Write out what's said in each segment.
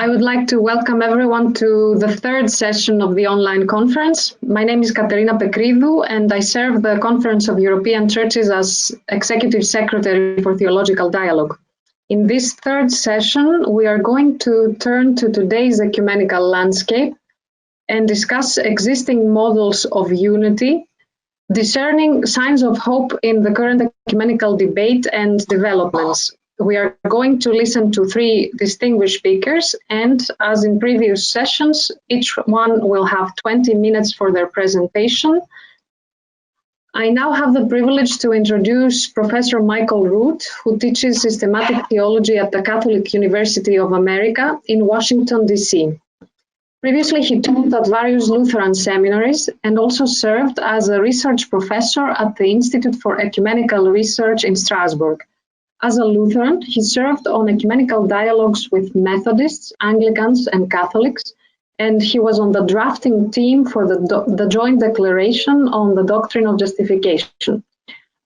I would like to welcome everyone to the third session of the online conference. My name is Katerina Pekridou, and I serve the Conference of European Churches as Executive Secretary for Theological Dialogue. In this third session, we are going to turn to today's ecumenical landscape and discuss existing models of unity, discerning signs of hope in the current ecumenical debate and developments. We are going to listen to three distinguished speakers, and as in previous sessions, each one will have 20 minutes for their presentation. I now have the privilege to introduce Professor Michael Root, who teaches systematic theology at the Catholic University of America in Washington, D.C. Previously, he taught at various Lutheran seminaries and also served as a research professor at the Institute for Ecumenical Research in Strasbourg. As a Lutheran, he served on ecumenical dialogues with Methodists, Anglicans, and Catholics, and he was on the drafting team for the Joint Declaration on the Doctrine of Justification.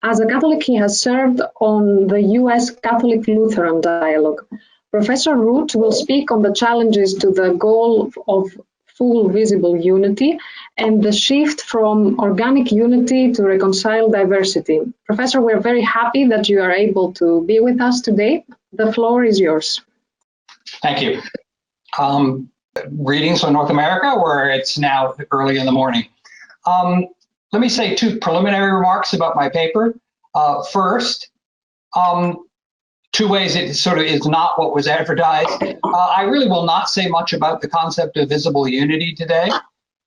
As a Catholic, he has served on the U.S. Catholic-Lutheran Dialogue. Professor Root will speak on the challenges to the goal of full visible unity and the shift from organic unity to reconciled diversity. Professor, we're very happy that you are able to be with us today. The floor is yours. Thank you. Greetings from North America, where it's now early in the morning. Let me say two preliminary remarks about my paper. First, two ways it sort of is not what was advertised. I really will not say much about the concept of visible unity today.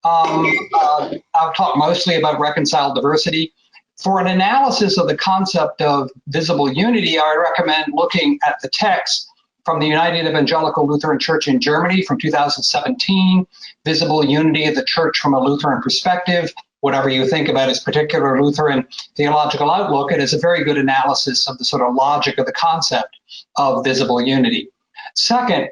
I'll talk mostly about reconciled diversity. For an analysis of the concept of visible unity, I recommend looking at the text from the United Evangelical Lutheran Church in Germany from 2017, Visible Unity of the Church from a Lutheran Perspective. Whatever you think about its particular Lutheran theological outlook, it is a very good analysis of the sort of logic of the concept of visible unity. Second,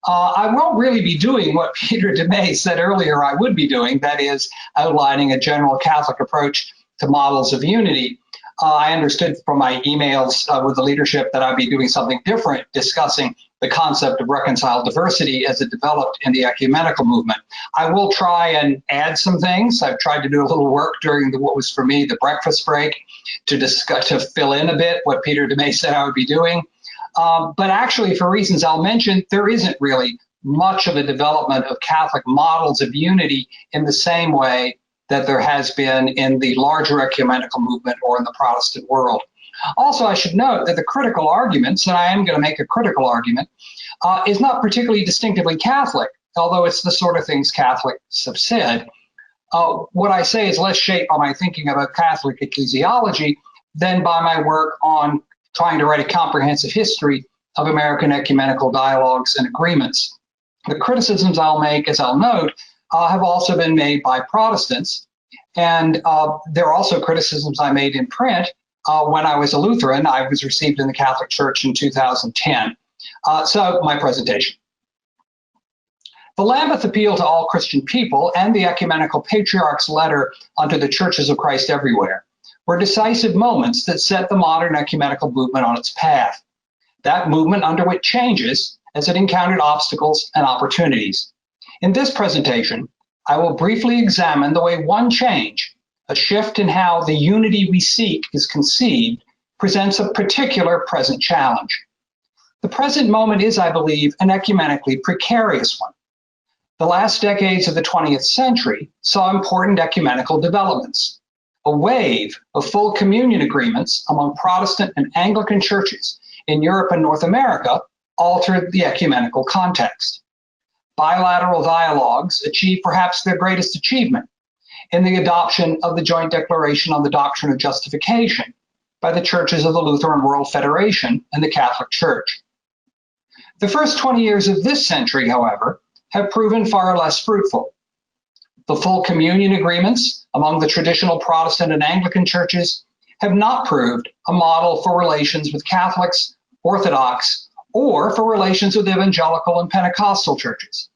I won't really be doing what Peter DeMay said earlier I would be doing, that is outlining a general Catholic approach to models of unity. I understood from my emails with the leadership that I'd be doing something different, discussing the concept of reconciled diversity as it developed in the ecumenical movement. I will try and add some things. I've tried to do a little work during what was for me the breakfast break to discuss, to fill in a bit what Peter DeMay said I would be doing. But actually, for reasons I'll mention, there isn't really much of a development of Catholic models of unity in the same way that there has been in the larger ecumenical movement or in the Protestant world. Also, I should note that the critical arguments, and I am going to make a critical argument, is not particularly distinctively Catholic, although it's the sort of things Catholics have said. What I say is less shaped by my thinking about Catholic ecclesiology than by my work on trying to write a comprehensive history of American ecumenical dialogues and agreements. The criticisms I'll make, as I'll note, have also been made by Protestants, and there are also criticisms I made in print when I was a Lutheran. I was received in the Catholic Church in 2010. So my presentation. The Lambeth Appeal to All Christian People and the Ecumenical Patriarch's letter unto the churches of Christ everywhere were decisive moments that set the modern ecumenical movement on its path. That movement underwent changes as it encountered obstacles and opportunities. In this presentation, I will briefly examine the way one change, a shift in how the unity we seek is conceived, presents a particular present challenge. The present moment is, I believe, an ecumenically precarious one. The last decades of the 20th century saw important ecumenical developments. A wave of full communion agreements among Protestant and Anglican churches in Europe and North America altered the ecumenical context. Bilateral dialogues achieved perhaps their greatest achievement in the adoption of the Joint Declaration on the Doctrine of Justification by the churches of the Lutheran World Federation and the Catholic Church. The first 20 years of this century, however, have proven far less fruitful. The full communion agreements among the traditional Protestant and Anglican churches have not proved a model for relations with Catholics, Orthodox, or for relations with evangelical and Pentecostal churches.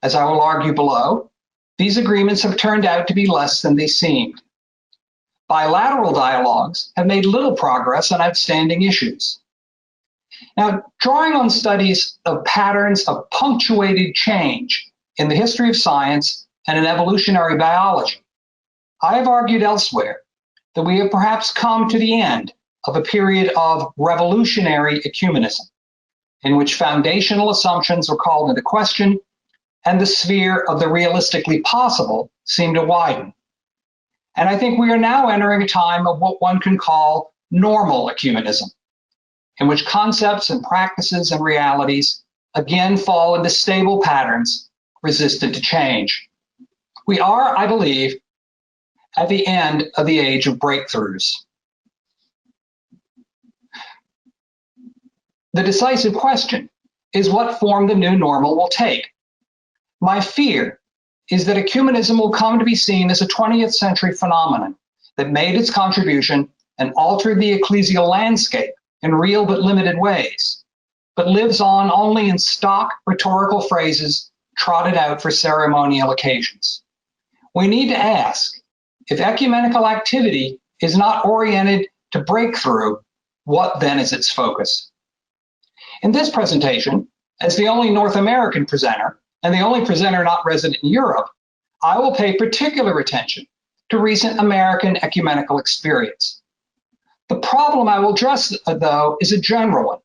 As I will argue below, these agreements have turned out to be less than they seemed. Bilateral dialogues have made little progress on outstanding issues. Now, drawing on studies of patterns of punctuated change in the history of science and in evolutionary biology, I have argued elsewhere that we have perhaps come to the end of a period of revolutionary ecumenism, in which foundational assumptions were called into question and the sphere of the realistically possible seemed to widen. And I think we are now entering a time of what one can call normal ecumenism, in which concepts and practices and realities again fall into stable patterns resistant to change. We are, I believe, at the end of the age of breakthroughs. The decisive question is what form the new normal will take. My fear is that ecumenism will come to be seen as a 20th century phenomenon that made its contribution and altered the ecclesial landscape in real but limited ways, but lives on only in stock rhetorical phrases trotted out for ceremonial occasions. We need to ask, if ecumenical activity is not oriented to breakthrough, what then is its focus? In this presentation, as the only North American presenter, and the only presenter not resident in Europe, I will pay particular attention to recent American ecumenical experience. The problem I will address, though, is a general one,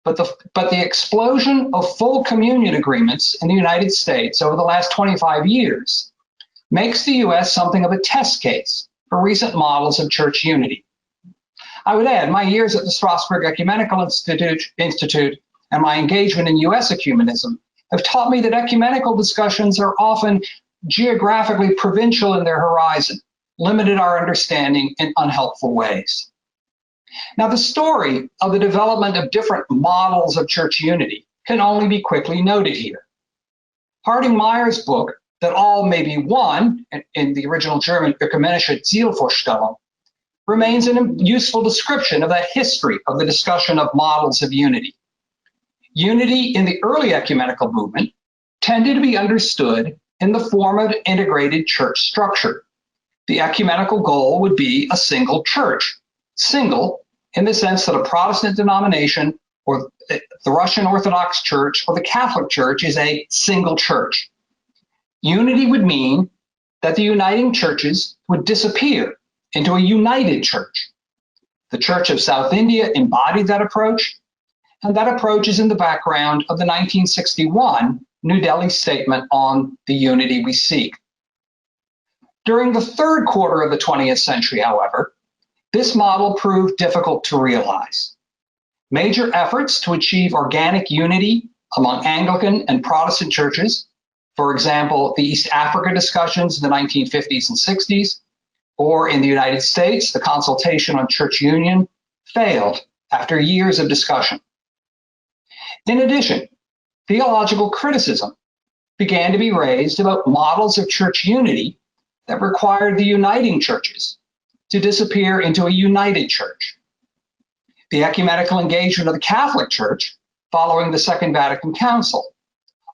but the explosion of full communion agreements in the United States over the last 25 years makes the US something of a test case for recent models of church unity. I would add, my years at the Strasbourg Ecumenical Institute and my engagement in US ecumenism have taught me that ecumenical discussions are often geographically provincial in their horizon, limited our understanding in unhelpful ways. Now, the story of the development of different models of church unity can only be quickly noted here. Harding Meyer's book, That All May Be One, in the original German Ökumenische Zielvorstellung, remains a useful description of that history of the discussion of models of unity. Unity in the early ecumenical movement tended to be understood in the form of an integrated church structure. The ecumenical goal would be a single church, single in the sense that a Protestant denomination or the Russian Orthodox Church or the Catholic Church is a single church. Unity would mean that the uniting churches would disappear into a united church. The Church of South India embodied that approach, and that approach is in the background of the 1961 New Delhi Statement on the Unity We Seek. During the third quarter of the 20th century, however, this model proved difficult to realize. Major efforts to achieve organic unity among Anglican and Protestant churches, for example, the East Africa discussions in the 1950s and 60s, or in the United States, the consultation on church union, failed after years of discussion. In addition, theological criticism began to be raised about models of church unity that required the uniting churches to disappear into a united church. The ecumenical engagement of the Catholic Church following the Second Vatican Council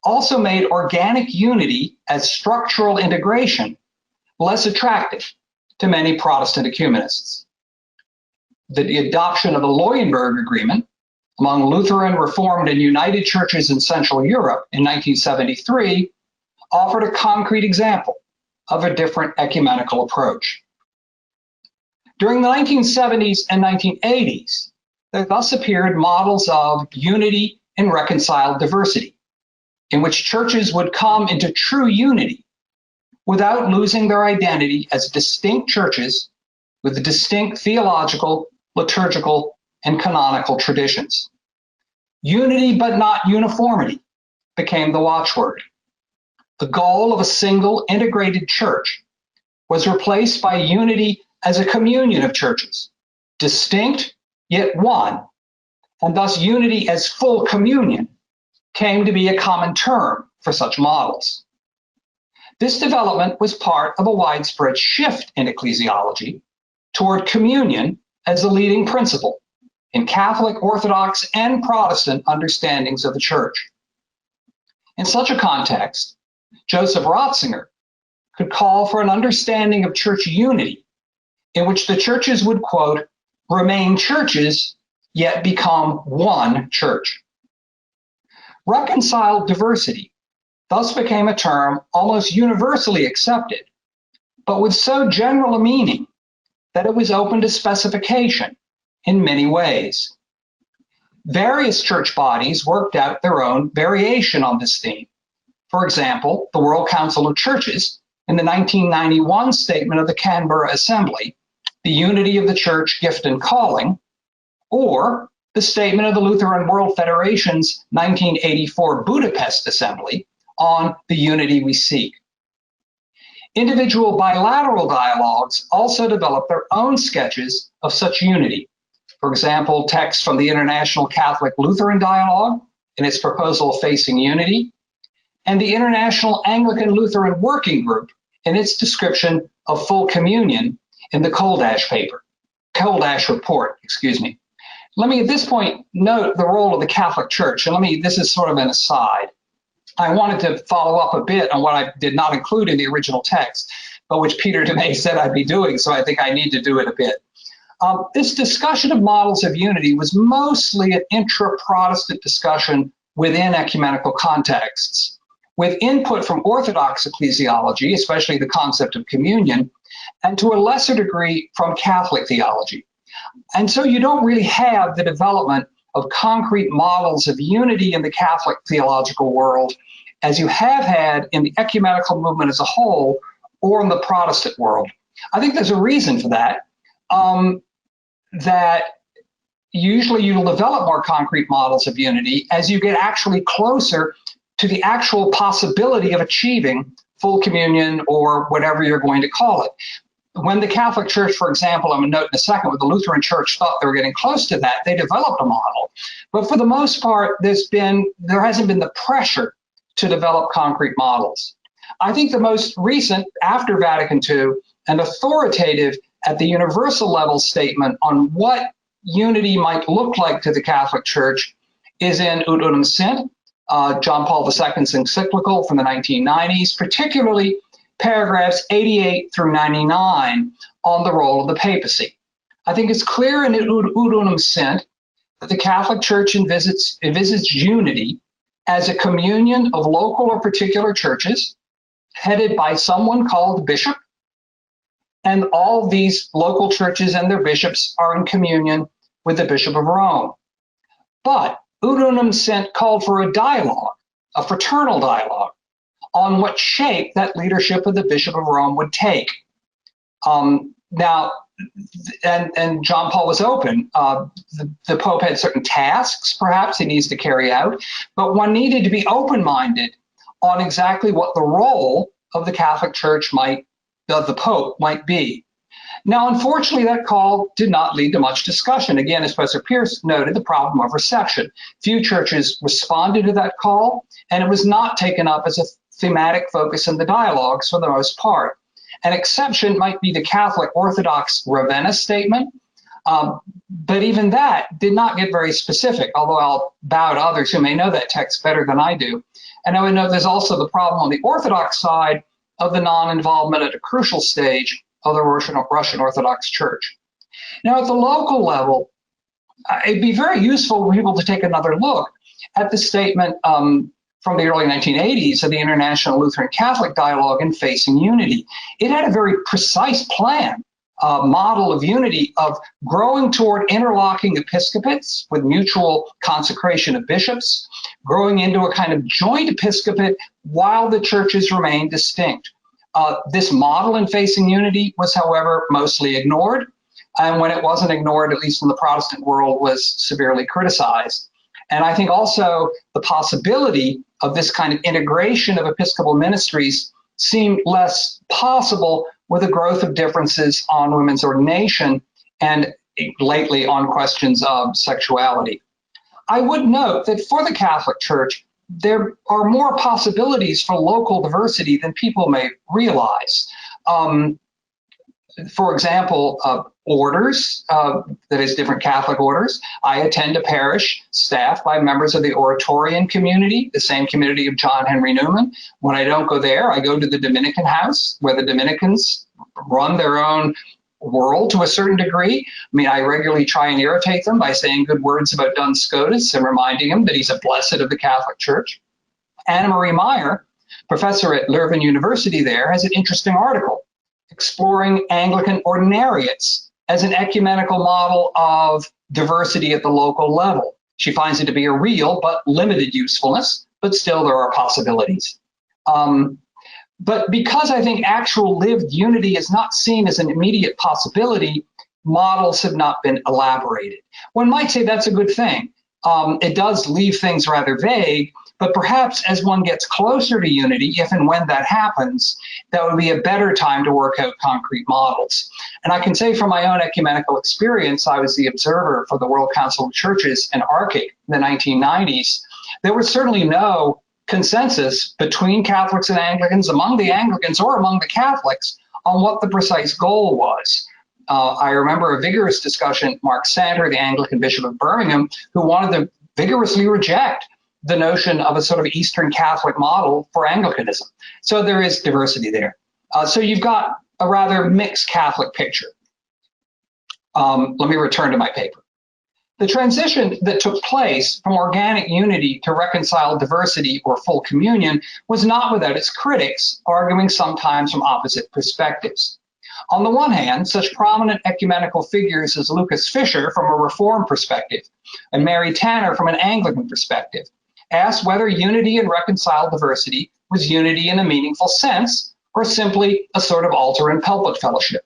also made organic unity as structural integration less attractive to many Protestant ecumenists. The adoption of the Louvain Agreement among Lutheran, Reformed, and United churches in Central Europe in 1973 offered a concrete example of a different ecumenical approach. During the 1970s and 1980s, there thus appeared models of unity and reconciled diversity, in which churches would come into true unity without losing their identity as distinct churches with distinct theological, liturgical, and canonical traditions. Unity but not uniformity became the watchword. The goal of a single integrated church was replaced by unity as a communion of churches, distinct yet one, and thus unity as full communion came to be a common term for such models. This development was part of a widespread shift in ecclesiology toward communion as the leading principle in Catholic, Orthodox, and Protestant understandings of the church. In such a context, Joseph Ratzinger could call for an understanding of church unity in which the churches would, quote, remain churches yet become one church. Reconciled diversity thus became a term almost universally accepted, but with so general a meaning that it was open to specification in many ways. Various church bodies worked out their own variation on this theme. For example, the World Council of Churches, in the 1991 statement of the Canberra Assembly, the unity of the church, gift and calling, or the statement of the Lutheran World Federation's 1984 Budapest Assembly on the unity we seek. Individual bilateral dialogues also developed their own sketches of such unity. For example, texts from the International Catholic Lutheran Dialogue in its proposal of facing unity, and the International Anglican Lutheran Working Group in its description of full communion in the Koldash report. Let me at this point note the role of the Catholic Church, and this is sort of an aside. I wanted to follow up a bit on what I did not include in the original text, but which Peter DeMay said I'd be doing, so I think I need to do it a bit. This discussion of models of unity was mostly an intra-Protestant discussion within ecumenical contexts, with input from Orthodox ecclesiology, especially the concept of communion, and to a lesser degree from Catholic theology. And so you don't really have the development of concrete models of unity in the Catholic theological world as you have had in the ecumenical movement as a whole or in the Protestant world. I think there's a reason for that, that usually you'll develop more concrete models of unity as you get actually closer to the actual possibility of achieving full communion or whatever you're going to call it. When the Catholic Church, for example, I'm going to note in a second, when the Lutheran Church thought they were getting close to that, they developed a model. But for the most part, there hasn't been the pressure to develop concrete models. I think the most recent, after Vatican II, and authoritative at the universal level statement on what unity might look like to the Catholic Church is in Ut Unum Sint, John Paul II's encyclical from the 1990s, particularly paragraphs 88 through 99 on the role of the papacy. I think it's clear in Ut Unum Sint that the Catholic Church envisages unity as a communion of local or particular churches headed by someone called bishop, and all these local churches and their bishops are in communion with the Bishop of Rome. But Ut Unum Sint called for a dialogue, a fraternal dialogue, on what shape that leadership of the Bishop of Rome would take. Now, and John Paul was open. The Pope had certain tasks, perhaps, he needs to carry out, but one needed to be open-minded on exactly what the role of the Catholic Church of the Pope might be. Now, unfortunately, that call did not lead to much discussion. Again, as Professor Pierce noted, the problem of reception. Few churches responded to that call, and it was not taken up as a thematic focus in the dialogues for the most part. An exception might be the Catholic Orthodox Ravenna statement, but even that did not get very specific, although I'll bow to others who may know that text better than I do. And I would note there's also the problem on the Orthodox side of the non-involvement at a crucial stage of the Russian Orthodox Church. Now, at the local level, it'd be very useful for people to take another look at the statement from the early 1980s of the International Lutheran Catholic Dialogue in Facing Unity. It had a very precise plan, model of unity of growing toward interlocking episcopates with mutual consecration of bishops, growing into a kind of joint episcopate while the churches remain distinct. This model in Facing Unity was, however, mostly ignored, and when it wasn't ignored, at least in the Protestant world, was severely criticized. And I think also the possibility of this kind of integration of episcopal ministries seemed less possible with the growth of differences on women's ordination and lately on questions of sexuality. I would note that for the Catholic Church, there are more possibilities for local diversity than people may realize. For example, orders, that is different Catholic orders. I attend a parish staffed by members of the Oratorian community, the same community of John Henry Newman. When I don't go there, I go to the Dominican house, where the Dominicans run their own world to a certain degree. I mean, I regularly try and irritate them by saying good words about Duns Scotus and reminding him that he's a blessed of the Catholic Church. Anna Marie Meyer, professor at Louvain University there, has an interesting article exploring Anglican ordinariates as an ecumenical model of diversity at the local level. She finds it to be a real but limited usefulness, but still there are possibilities. But because I think actual lived unity is not seen as an immediate possibility, models have not been elaborated. One might say that's a good thing. It does leave things rather vague, but perhaps as one gets closer to unity, if and when that happens, that would be a better time to work out concrete models. And I can say from my own ecumenical experience, I was the observer for the World Council of Churches in Arctic in the 1990s. There was certainly no consensus between Catholics and Anglicans, among the Anglicans or among the Catholics, on what the precise goal was. I remember a vigorous discussion, Mark Santer, the Anglican Bishop of Birmingham, who wanted to vigorously reject the notion of a sort of Eastern Catholic model for Anglicanism. So there is diversity there. So you've got a rather mixed Catholic picture. Let me return to my paper. The transition that took place from organic unity to reconciled diversity or full communion was not without its critics, arguing sometimes from opposite perspectives. On the one hand, such prominent ecumenical figures as Lucas Fisher from a Reformed perspective and Mary Tanner from an Anglican perspective asked whether unity and reconciled diversity was unity in a meaningful sense or simply a sort of altar and pulpit fellowship.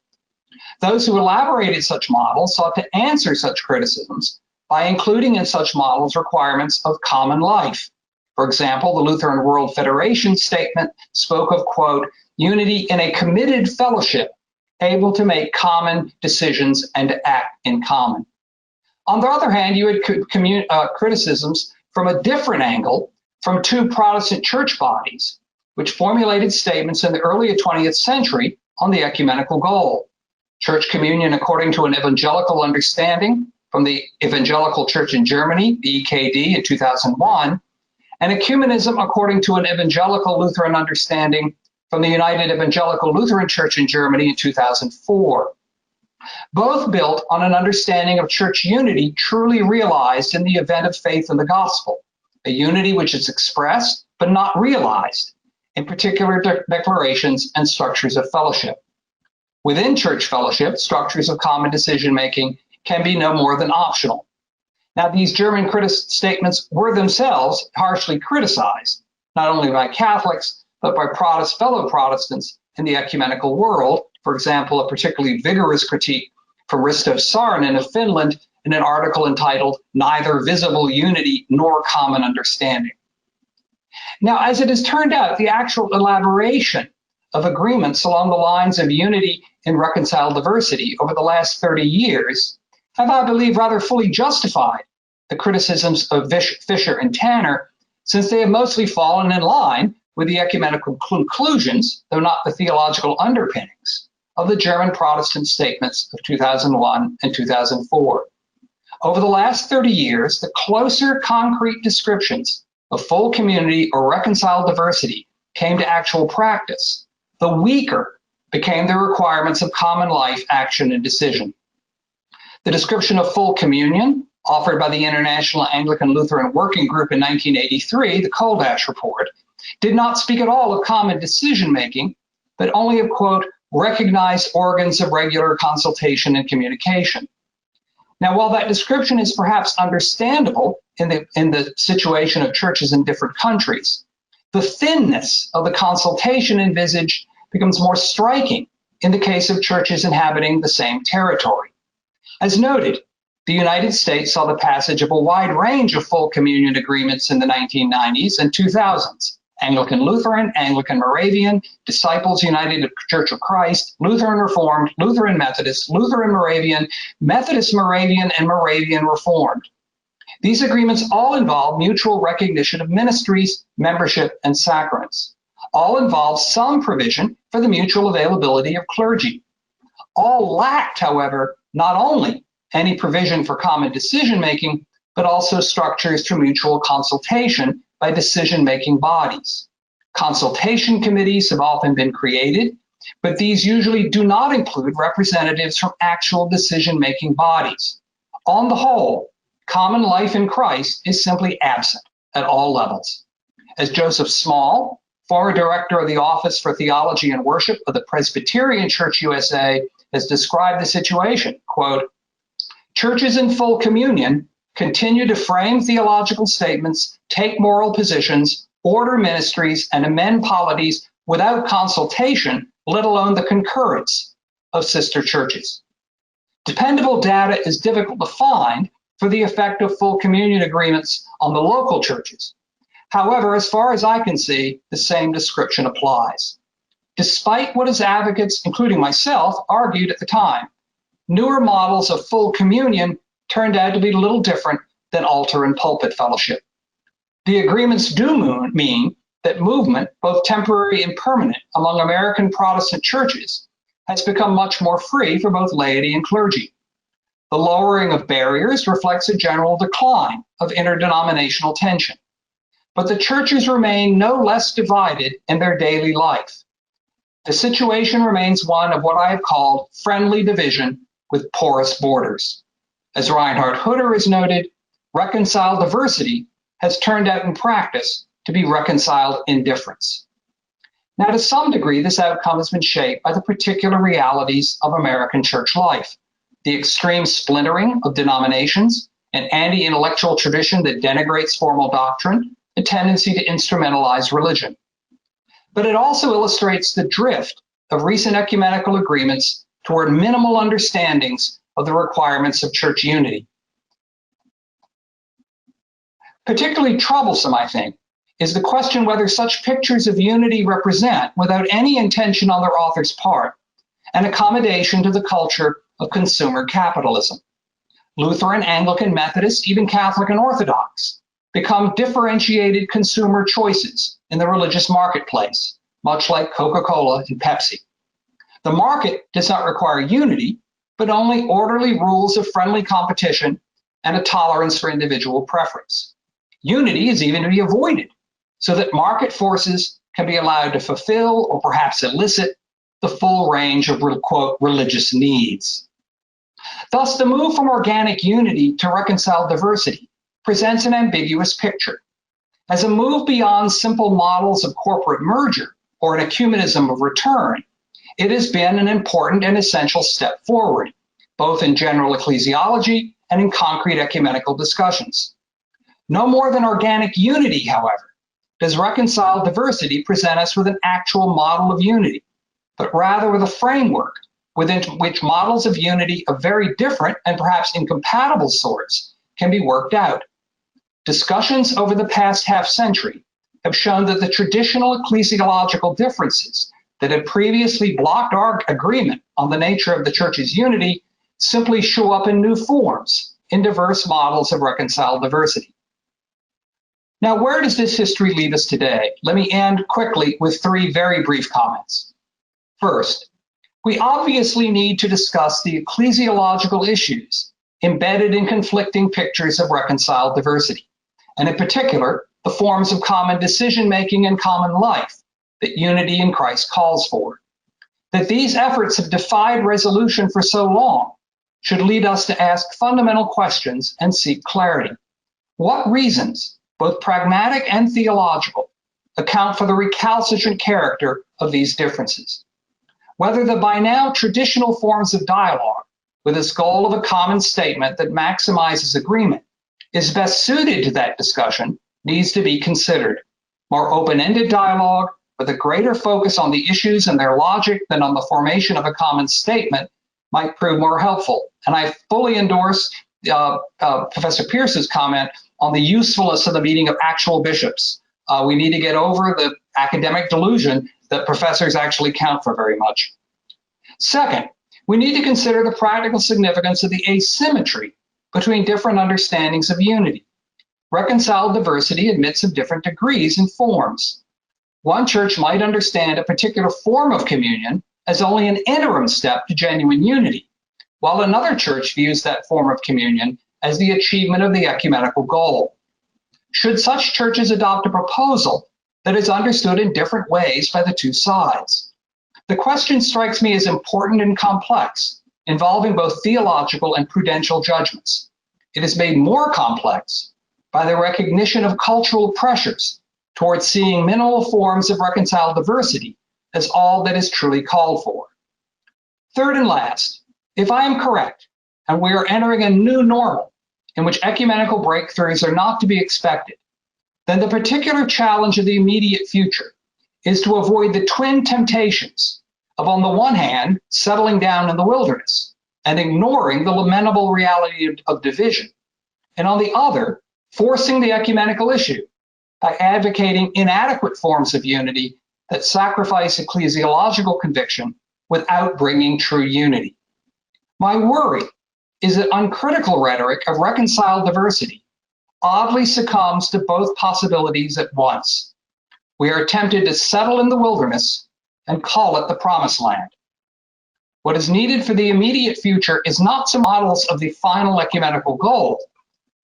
Those who elaborated such models sought to answer such criticisms by including in such models requirements of common life. For example, the Lutheran World Federation statement spoke of, quote, unity in a committed fellowship, able to make common decisions and to act in common. On the other hand, you had criticisms from a different angle from two Protestant church bodies, which formulated statements in the early 20th century on the ecumenical goal. Church communion according to an evangelical understanding from the Evangelical Church in Germany, the EKD, in 2001, and ecumenism according to an evangelical Lutheran understanding from the United Evangelical Lutheran Church in Germany in 2004. Both built on an understanding of church unity truly realized in the event of faith in the gospel, a unity which is expressed but not realized in particular declarations and structures of fellowship. Within church fellowship, structures of common decision-making can be no more than optional. Now, these German statements were themselves harshly criticized, not only by Catholics, but by fellow Protestants in the ecumenical world. For example, a particularly vigorous critique from Risto Saarinen of Finland in an article entitled Neither Visible Unity Nor Common Understanding. Now, as it has turned out, the actual elaboration of agreements along the lines of unity and reconciled diversity over the last 30 years have, I believe, rather fully justified the criticisms of Fisher and Tanner, since they have mostly fallen in line with the ecumenical conclusions, though not the theological underpinnings, of the German Protestant statements of 2001 and 2004. Over the last 30 years, the closer concrete descriptions of full community or reconciled diversity came to actual practice, the weaker became the requirements of common life, action, and decision. The description of full communion, offered by the International Anglican Lutheran Working Group in 1983, the Koldash Report, did not speak at all of common decision-making, but only of, quote, recognized organs of regular consultation and communication. Now, while that description is perhaps understandable in the situation of churches in different countries, the thinness of the consultation envisaged becomes more striking in the case of churches inhabiting the same territory. As noted, the United States saw the passage of a wide range of full communion agreements in the 1990s and 2000s. Anglican Lutheran, Anglican Moravian, Disciples United Church of Christ, Lutheran Reformed, Lutheran Methodist, Lutheran Moravian, Methodist Moravian, and Moravian Reformed. These agreements all involve mutual recognition of ministries, membership, and sacraments. All involve some provision for the mutual availability of clergy. All lacked, however, not only any provision for common decision-making, but also structures for mutual consultation by decision-making bodies. Consultation committees have often been created, but these usually do not include representatives from actual decision-making bodies. On the whole, common life in Christ is simply absent at all levels. As Joseph Small, former director of the Office for Theology and Worship of the Presbyterian Church USA, has described the situation, quote, "Churches in full communion continue to frame theological statements, take moral positions, order ministries, and amend polities without consultation, let alone the concurrence of sister churches. Dependable data is difficult to find for the effect of full communion agreements on the local churches. However, as far as I can see, the same description applies. Despite what his advocates, including myself, argued at the time, newer models of full communion turned out to be little different than altar and pulpit fellowship. The agreements do mean that movement, both temporary and permanent, among American Protestant churches has become much more free for both laity and clergy. The lowering of barriers reflects a general decline of interdenominational tension. But the churches remain no less divided in their daily life. The situation remains one of what I have called friendly division with porous borders. As Reinhard Hutter has noted, reconciled diversity has turned out in practice to be reconciled indifference. Now, to some degree, this outcome has been shaped by the particular realities of American church life, the extreme splintering of denominations, an anti-intellectual tradition that denigrates formal doctrine, a tendency to instrumentalize religion. But it also illustrates the drift of recent ecumenical agreements toward minimal understandings of the requirements of church unity. Particularly troublesome, I think, is the question whether such pictures of unity represent, without any intention on their author's part, an accommodation to the culture of consumer capitalism. Lutheran, Anglican, Methodist, even Catholic and Orthodox become differentiated consumer choices in the religious marketplace, much like Coca-Cola and Pepsi. The market does not require unity, but only orderly rules of friendly competition and a tolerance for individual preference. Unity is even to be avoided, so that market forces can be allowed to fulfill or perhaps elicit the full range of, quote, religious needs. Thus, the move from organic unity to reconciled diversity presents an ambiguous picture. As a move beyond simple models of corporate merger or an ecumenism of return, it has been an important and essential step forward, both in general ecclesiology and in concrete ecumenical discussions. No more than organic unity, however, does reconciled diversity present us with an actual model of unity, but rather with a framework within which models of unity of very different and perhaps incompatible sorts can be worked out. Discussions over the past half-century have shown that the traditional ecclesiological differences that had previously blocked our agreement on the nature of the church's unity simply show up in new forms in diverse models of reconciled diversity. Now, where does this history leave us today? Let me end quickly with three very brief comments. First, we obviously need to discuss the ecclesiological issues embedded in conflicting pictures of reconciled diversity, and in particular, the forms of common decision-making and common life that unity in Christ calls for. That these efforts have defied resolution for so long should lead us to ask fundamental questions and seek clarity. What reasons, both pragmatic and theological, account for the recalcitrant character of these differences? Whether the by now traditional forms of dialogue, with its goal of a common statement that maximizes agreement, is best suited to that discussion needs to be considered. More open-ended dialogue, with a greater focus on the issues and their logic than on the formation of a common statement, might prove more helpful. And I fully endorse Professor Pierce's comment on the usefulness of the meeting of actual bishops. We need to get over the academic delusion that professors actually count for very much. Second, we need to consider the practical significance of the asymmetry between different understandings of unity. Reconciled diversity admits of different degrees and forms. One church might understand a particular form of communion as only an interim step to genuine unity, while another church views that form of communion as the achievement of the ecumenical goal. Should such churches adopt a proposal that is understood in different ways by the two sides? The question strikes me as important and complex, involving both theological and prudential judgments. It is made more complex by the recognition of cultural pressures towards seeing minimal forms of reconciled diversity as all that is truly called for. Third and last, if I am correct, and we are entering a new normal in which ecumenical breakthroughs are not to be expected, then the particular challenge of the immediate future is to avoid the twin temptations of, on the one hand, settling down in the wilderness and ignoring the lamentable reality of division, and on the other, forcing the ecumenical issue by advocating inadequate forms of unity that sacrifice ecclesiological conviction without bringing true unity. My worry is that uncritical rhetoric of reconciled diversity oddly succumbs to both possibilities at once. We are tempted to settle in the wilderness and call it the promised land. What is needed for the immediate future is not some models of the final ecumenical goal,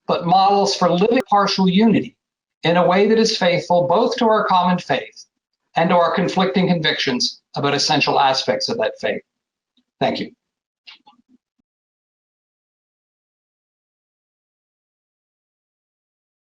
but models for living partial unity in a way that is faithful both to our common faith and to our conflicting convictions about essential aspects of that faith. Thank you.